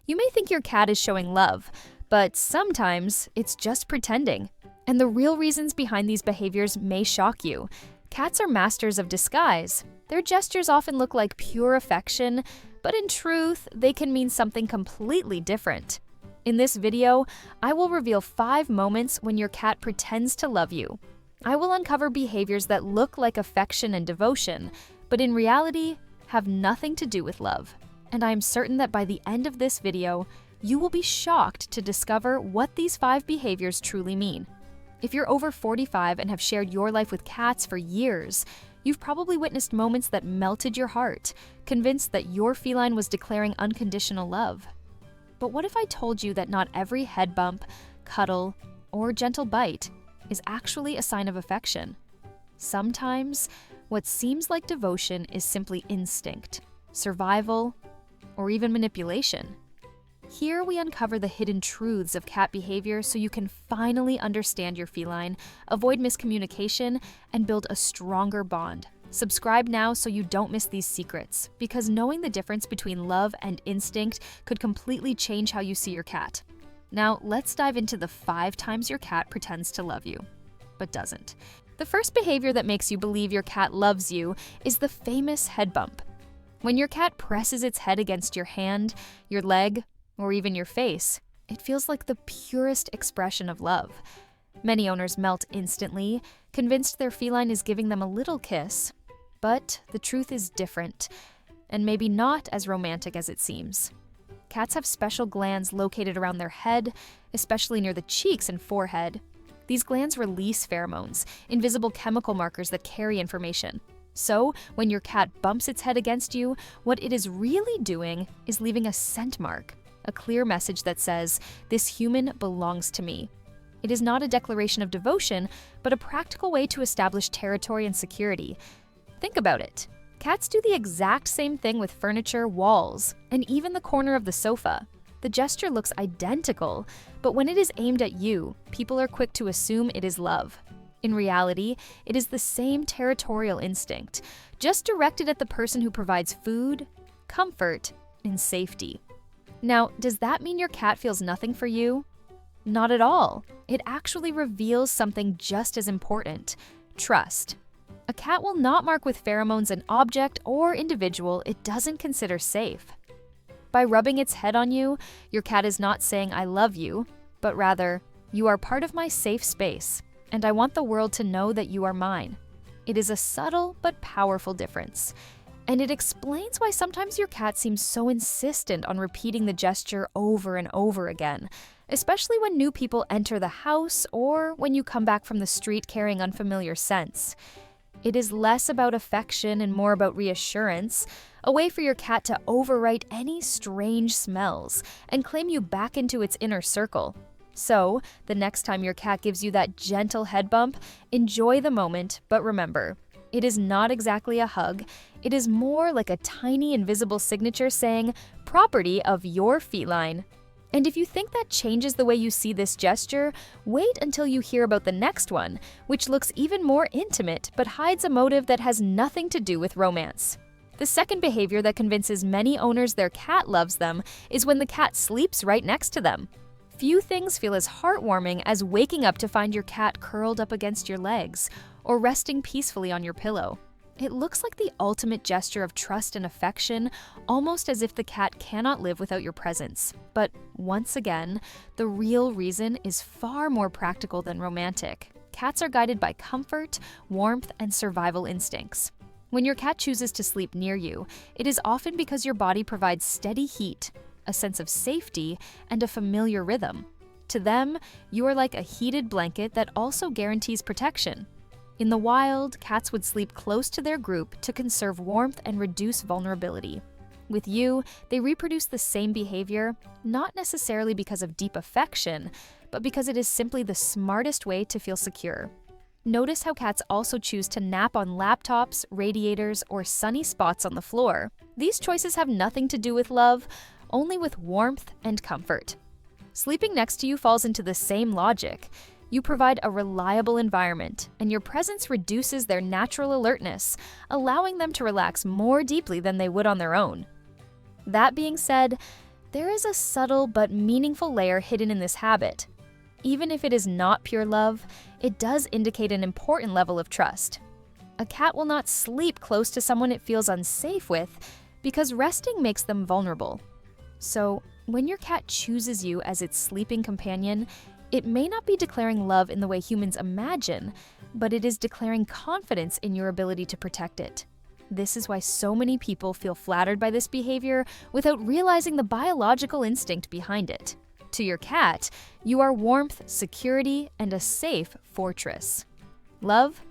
You may think your cat is showing love, but sometimes it's just pretending. And the real reasons behind these behaviors may shock you. Cats are masters of disguise. Their gestures often look like pure affection, but in truth, they can mean something completely different. In this video, I will reveal 5 moments when your cat pretends to love you. I will uncover behaviors that look like affection and devotion, but in reality, have nothing to do with love. And I am certain that by the end of this video, you will be shocked to discover what these 5 behaviors truly mean. If you're over 45 and have shared your life with cats for years, you've probably witnessed moments that melted your heart, convinced that your feline was declaring unconditional love. But what if I told you that not every head bump, cuddle, or gentle bite is actually a sign of affection? Sometimes, what seems like devotion is simply instinct, survival, or even manipulation. Here we uncover the hidden truths of cat behavior so you can finally understand your feline, avoid miscommunication, and build a stronger bond. Subscribe now so you don't miss these secrets, because knowing the difference between love and instinct could completely change how you see your cat. Now, let's dive into the 5 times your cat pretends to love you, but doesn't. The first behavior that makes you believe your cat loves you is the famous head bump. When your cat presses its head against your hand, your leg, or even your face, it feels like the purest expression of love. Many owners melt instantly, convinced their feline is giving them a little kiss. But the truth is different, and maybe not as romantic as it seems. Cats have special glands located around their head, especially near the cheeks and forehead. These glands release pheromones, invisible chemical markers that carry information. So, when your cat bumps its head against you, what it is really doing is leaving a scent mark, a clear message that says, "This human belongs to me." It is not a declaration of devotion, but a practical way to establish territory and security. Think about it. Cats do the exact same thing with furniture, walls, and even the corner of the sofa. The gesture looks identical, but when it is aimed at you, people are quick to assume it is love. In reality, it is the same territorial instinct, just directed at the person who provides food, comfort, and safety. Now, does that mean your cat feels nothing for you? Not at all. It actually reveals something just as important: trust. A cat will not mark with pheromones an object or individual it doesn't consider safe. By rubbing its head on you, your cat is not saying "I love you," but rather, "You are part of my safe space, and I want the world to know that you are mine." It is a subtle but powerful difference. And it explains why sometimes your cat seems so insistent on repeating the gesture over and over again, especially when new people enter the house or when you come back from the street carrying unfamiliar scents. It is less about affection and more about reassurance, a way for your cat to overwrite any strange smells and claim you back into its inner circle. So, the next time your cat gives you that gentle head bump, enjoy the moment, but remember, it is not exactly a hug. It is more like a tiny invisible signature saying, "Property of your feline." And if you think that changes the way you see this gesture, wait until you hear about the next one, which looks even more intimate but hides a motive that has nothing to do with romance. The second behavior that convinces many owners their cat loves them is when the cat sleeps right next to them. Few things feel as heartwarming as waking up to find your cat curled up against your legs or resting peacefully on your pillow. It looks like the ultimate gesture of trust and affection, almost as if the cat cannot live without your presence. But once again, the real reason is far more practical than romantic. Cats are guided by comfort, warmth, and survival instincts. When your cat chooses to sleep near you, it is often because your body provides steady heat, a sense of safety, and a familiar rhythm. To them, you are like a heated blanket that also guarantees protection. In the wild, cats would sleep close to their group to conserve warmth and reduce vulnerability. With you, they reproduce the same behavior, not necessarily because of deep affection, but because it is simply the smartest way to feel secure. Notice how cats also choose to nap on laptops, radiators, or sunny spots on the floor. These choices have nothing to do with love, only with warmth and comfort. Sleeping next to you falls into the same logic. You provide a reliable environment, and your presence reduces their natural alertness, allowing them to relax more deeply than they would on their own. That being said, There is a subtle but meaningful layer hidden in this habit. Even if it is not pure love, it does indicate an important level of trust. A cat will not sleep close to someone it feels unsafe with because resting makes them vulnerable. So, when your cat chooses you as its sleeping companion, it may not be declaring love in the way humans imagine, but it is declaring confidence in your ability to protect it. This is why so many people feel flattered by this behavior without realizing the biological instinct behind it. To your cat, you are warmth, security, and a safe fortress. Love?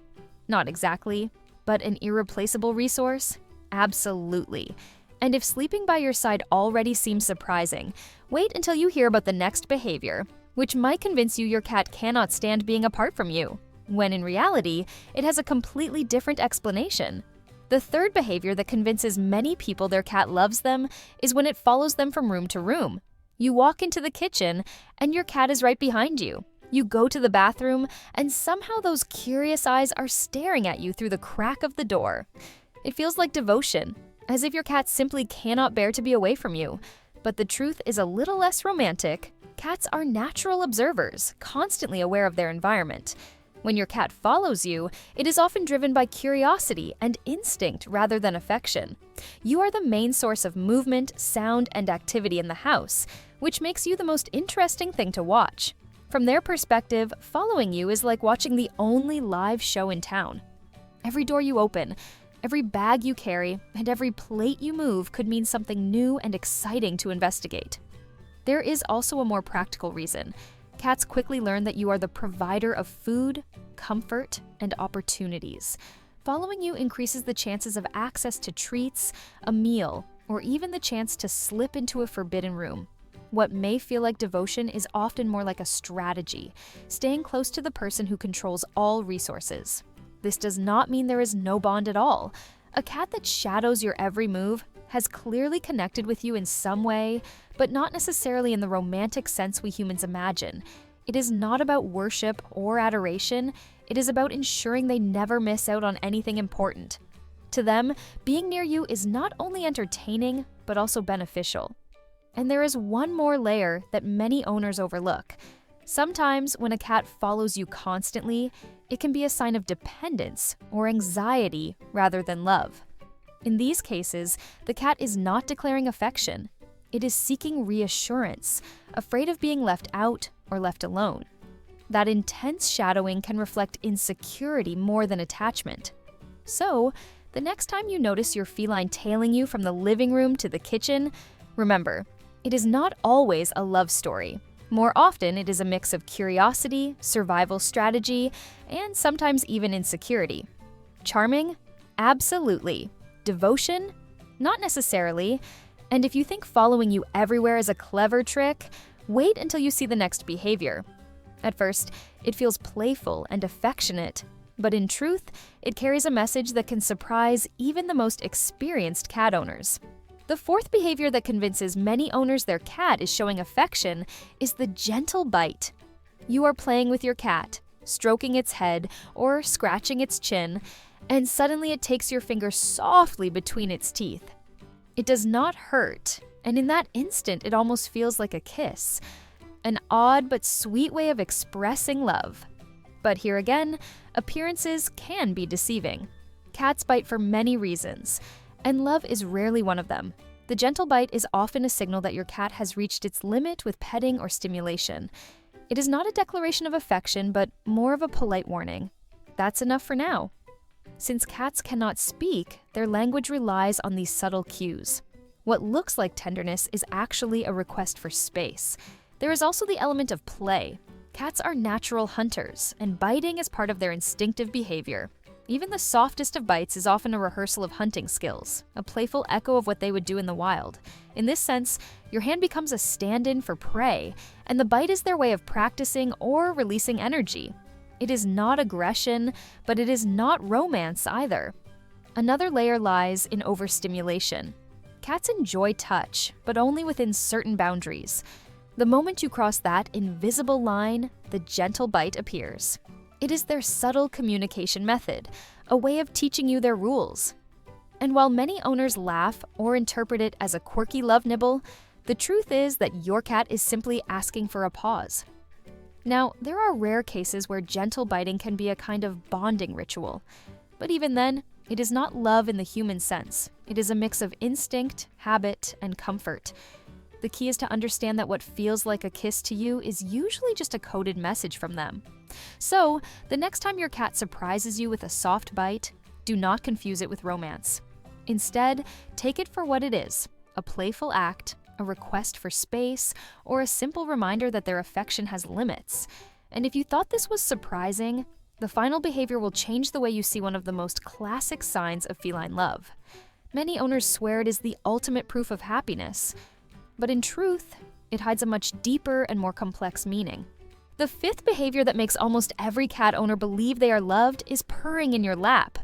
Not exactly, but an irreplaceable resource? Absolutely. And if sleeping by your side already seems surprising, wait until you hear about the next behavior, which might convince you your cat cannot stand being apart from you, when in reality, it has a completely different explanation. The third behavior that convinces many people their cat loves them is when it follows them from room to room. You walk into the kitchen, and your cat is right behind you. You go to the bathroom, and somehow those curious eyes are staring at you through the crack of the door. It feels like devotion, as if your cat simply cannot bear to be away from you. But the truth is a little less romantic. Cats are natural observers, constantly aware of their environment. When your cat follows you, it is often driven by curiosity and instinct rather than affection. You are the main source of movement, sound, and activity in the house, which makes you the most interesting thing to watch. From their perspective, following you is like watching the only live show in town. Every door you open, every bag you carry, and every plate you move could mean something new and exciting to investigate. There is also a more practical reason. Cats quickly learn that you are the provider of food, comfort, and opportunities. Following you increases the chances of access to treats, a meal, or even the chance to slip into a forbidden room. What may feel like devotion is often more like a strategy, staying close to the person who controls all resources. This does not mean there is no bond at all. A cat that shadows your every move has clearly connected with you in some way, but not necessarily in the romantic sense we humans imagine. It is not about worship or adoration, it is about ensuring they never miss out on anything important. To them, being near you is not only entertaining, but also beneficial. And there is one more layer that many owners overlook. Sometimes, when a cat follows you constantly, it can be a sign of dependence or anxiety rather than love. In these cases, the cat is not declaring affection. It is seeking reassurance, afraid of being left out or left alone. That intense shadowing can reflect insecurity more than attachment. So, the next time you notice your feline tailing you from the living room to the kitchen, remember, it is not always a love story. More often, it is a mix of curiosity, survival strategy, and sometimes even insecurity. Charming? Absolutely. Devotion? Not necessarily. And if you think following you everywhere is a clever trick, wait until you see the next behavior. At first, it feels playful and affectionate, but in truth, it carries a message that can surprise even the most experienced cat owners. The fourth behavior that convinces many owners their cat is showing affection is the gentle bite. You are playing with your cat, stroking its head or scratching its chin, and suddenly it takes your finger softly between its teeth. It does not hurt, and in that instant it almost feels like a kiss. An odd but sweet way of expressing love. But here again, appearances can be deceiving. Cats bite for many reasons, and love is rarely one of them. The gentle bite is often a signal that your cat has reached its limit with petting or stimulation. It is not a declaration of affection, but more of a polite warning. That's enough for now. Since cats cannot speak, their language relies on these subtle cues. What looks like tenderness is actually a request for space. There is also the element of play. Cats are natural hunters, and biting is part of their instinctive behavior. Even the softest of bites is often a rehearsal of hunting skills, a playful echo of what they would do in the wild. In this sense, your hand becomes a stand-in for prey, and the bite is their way of practicing or releasing energy. It is not aggression, but it is not romance either. Another layer lies in overstimulation. Cats enjoy touch, but only within certain boundaries. The moment you cross that invisible line, the gentle bite appears. It is their subtle communication method, a way of teaching you their rules. And while many owners laugh or interpret it as a quirky love nibble, The truth is that your cat is simply asking for a pause. Now, there are rare cases where gentle biting can be a kind of bonding ritual. But even then, it is not love in the human sense. It is a mix of instinct, habit, and comfort. The key is to understand that what feels like a kiss to you is usually just a coded message from them. So, the next time your cat surprises you with a soft bite, do not confuse it with romance. Instead, take it for what it is: a playful act, a request for space, or a simple reminder that their affection has limits. And if you thought this was surprising, the final behavior will change the way you see one of the most classic signs of feline love. Many owners swear it is the ultimate proof of happiness, but in truth, it hides a much deeper and more complex meaning. The fifth behavior that makes almost every cat owner believe they are loved is purring in your lap.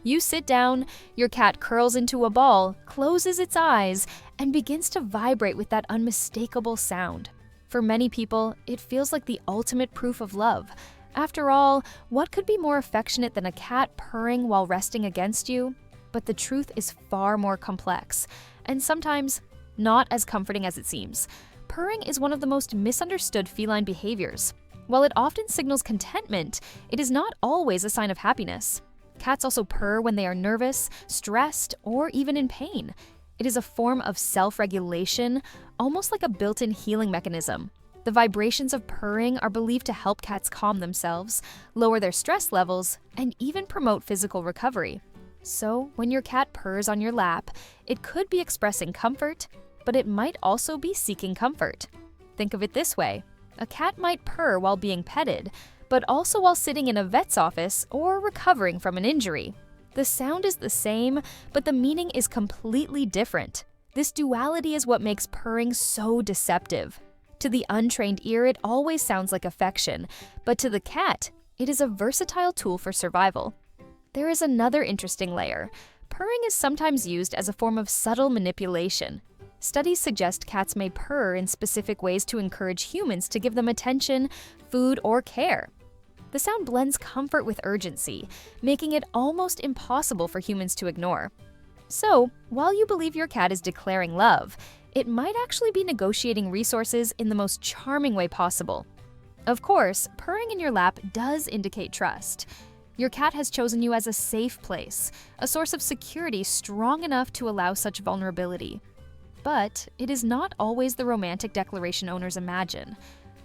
You sit down, your cat curls into a ball, closes its eyes, and begins to vibrate with that unmistakable sound. For many people, it feels like the ultimate proof of love. After all, what could be more affectionate than a cat purring while resting against you? But the truth is far more complex, and sometimes not as comforting as it seems. Purring is one of the most misunderstood feline behaviors. While it often signals contentment, it is not always a sign of happiness. Cats also purr when they are nervous, stressed, or even in pain. It is a form of self-regulation, almost like a built-in healing mechanism. The vibrations of purring are believed to help cats calm themselves, lower their stress levels, and even promote physical recovery. So, when your cat purrs on your lap, it could be expressing comfort, but it might also be seeking comfort. Think of it this way: a cat might purr while being petted, but also while sitting in a vet's office or recovering from an injury. The sound is the same, but the meaning is completely different. This duality is what makes purring so deceptive. To the untrained ear, it always sounds like affection, but to the cat, it is a versatile tool for survival. There is another interesting layer. Purring is sometimes used as a form of subtle manipulation. Studies suggest cats may purr in specific ways to encourage humans to give them attention, food, or care. The sound blends comfort with urgency, making it almost impossible for humans to ignore. So, while you believe your cat is declaring love, it might actually be negotiating resources in the most charming way possible. Of course, purring in your lap does indicate trust. Your cat has chosen you as a safe place, a source of security strong enough to allow such vulnerability. But it is not always the romantic declaration owners imagine.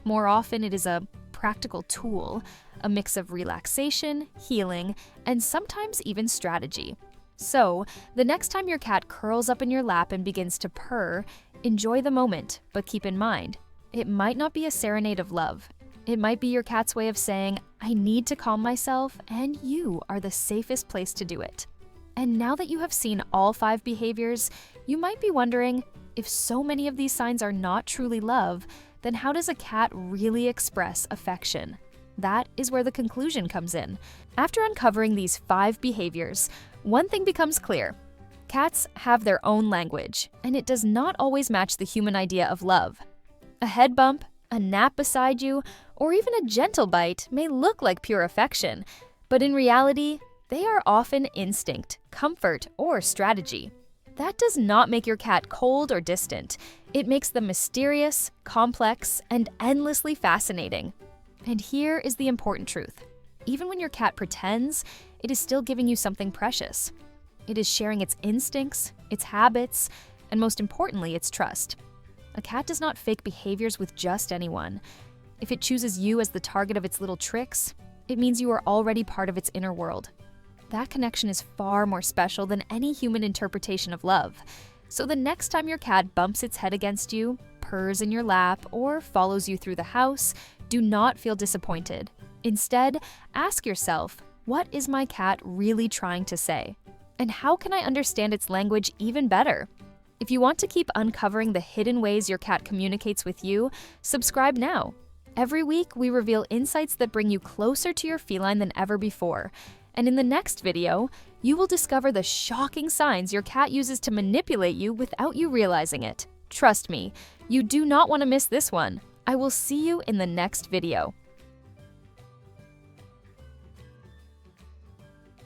More often, it is a practical tool, a mix of relaxation, healing, and sometimes even strategy. So, the next time your cat curls up in your lap and begins to purr, enjoy the moment, but keep in mind, it might not be a serenade of love. It might be your cat's way of saying, "I need to calm myself, and you are the safest place to do it." And now that you have seen all 5 behaviors, you might be wondering, if so many of these signs are not truly love, then how does a cat really express affection? That is where the conclusion comes in. After uncovering these 5 behaviors, one thing becomes clear. Cats have their own language, and it does not always match the human idea of love. A head bump, a nap beside you, or even a gentle bite may look like pure affection, but in reality, they are often instinct, comfort, or strategy. That does not make your cat cold or distant. It makes them mysterious, complex, and endlessly fascinating. And here is the important truth. Even when your cat pretends, it is still giving you something precious. It is sharing its instincts, its habits, and most importantly, its trust. A cat does not fake behaviors with just anyone. If it chooses you as the target of its little tricks, it means you are already part of its inner world. That connection is far more special than any human interpretation of love. So the next time your cat bumps its head against you, purrs in your lap, or follows you through the house, do not feel disappointed. Instead, ask yourself, what is my cat really trying to say? And how can I understand its language even better? If you want to keep uncovering the hidden ways your cat communicates with you, subscribe now. Every week, we reveal insights that bring you closer to your feline than ever before. And in the next video, you will discover the shocking signs your cat uses to manipulate you without you realizing it. Trust me, you do not want to miss this one. I will see you in the next video.